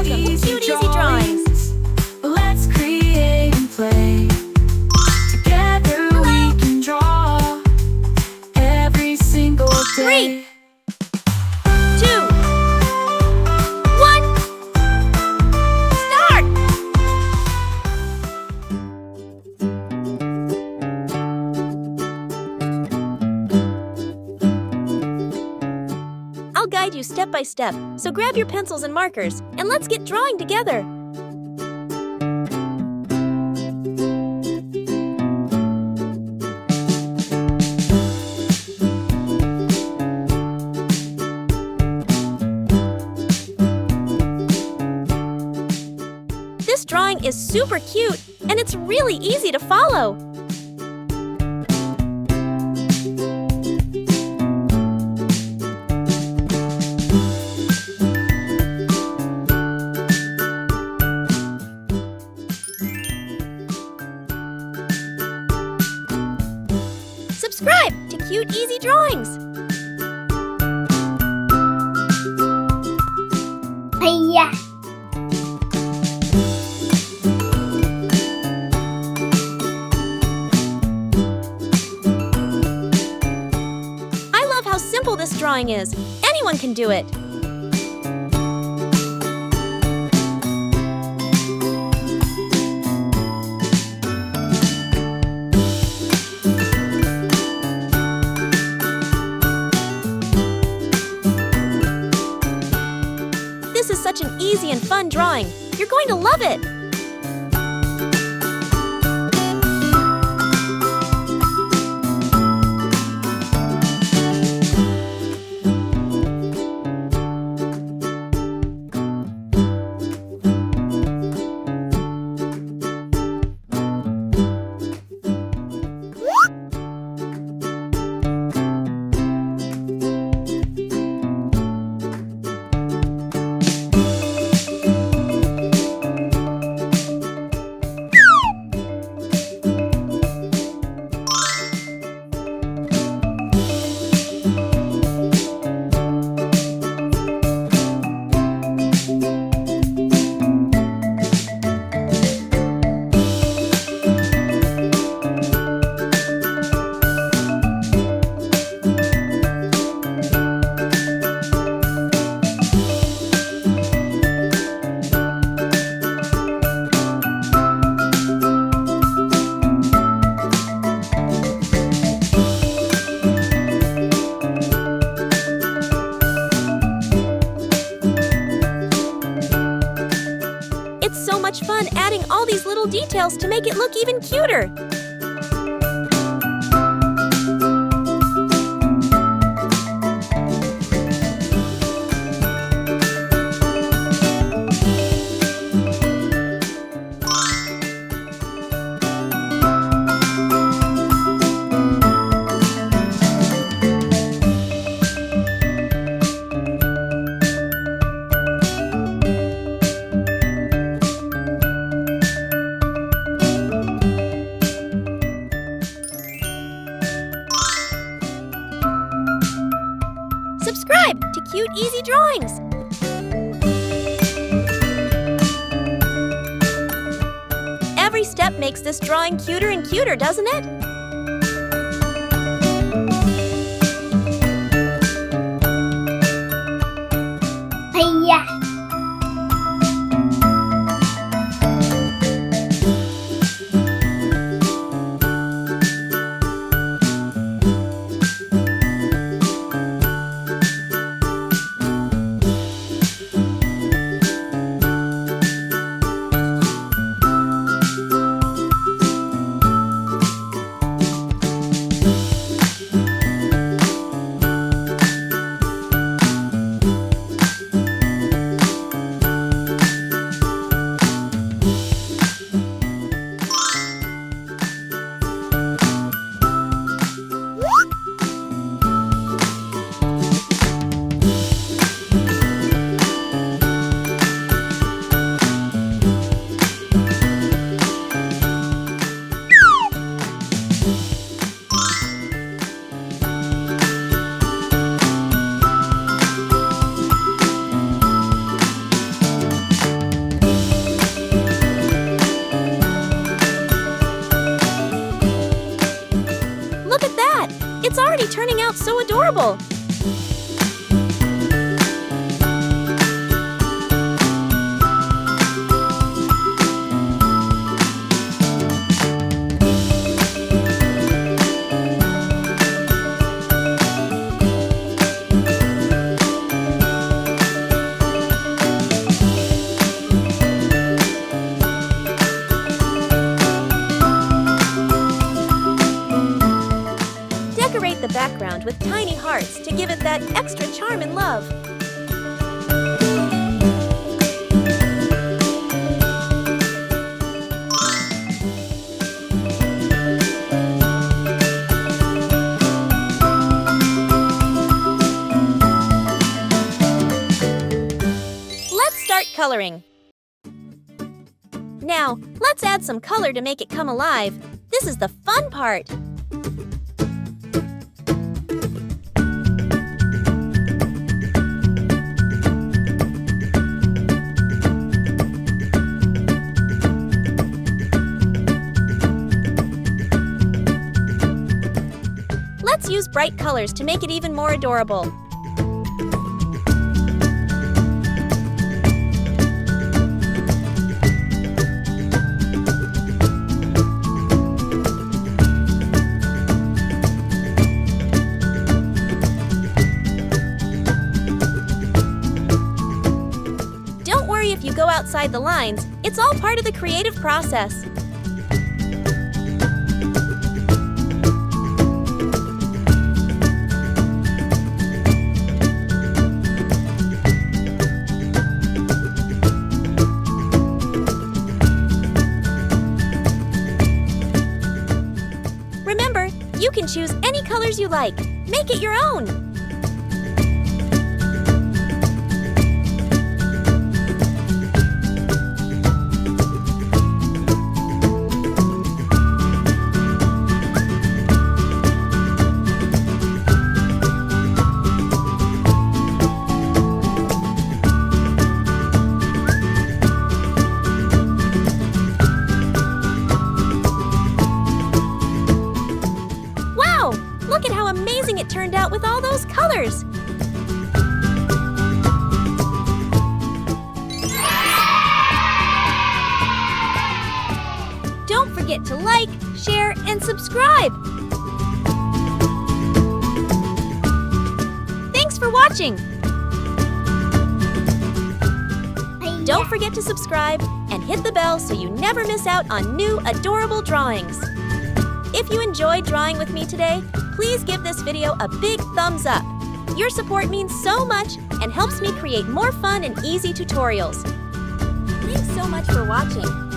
Welcome to Cute Easy Drawings. Let's create and play. Together we can draw every single day. 3, 2, 1, start! I'll guide you step by step, so grab your pencils and markers, and let's get drawing together. This drawing is super cute, and it's really easy to follow. Subscribe to Cute Easy Drawings. Hiya. I love how simple this drawing is. Anyone can do it. This is such an easy and fun drawing. You're going to love it. It's so much fun adding all these little details to make it look even cuter. Subscribe to Cute Easy Drawings. Every step makes this drawing cuter and cuter, doesn't it? Hiya. adorable! Decorate the background with tiny hearts to give it that extra charm and love. Let's start coloring. Now, let's add some color to make it come alive. This is the fun part. Let's use bright colors to make it even more adorable. Don't worry if you go outside the lines. It's all part of the creative process. Remember, you can choose any colors you like. Make it your own. Look at how amazing it turned out with all those colors! Don't forget to like, share, and subscribe! Thanks for watching! Don't forget to subscribe and hit the bell so you never miss out on new adorable drawings. If you enjoyed drawing with me today, please give this video a big thumbs up. Your support means so much and helps me create more fun and easy tutorials. Thanks so much for watching.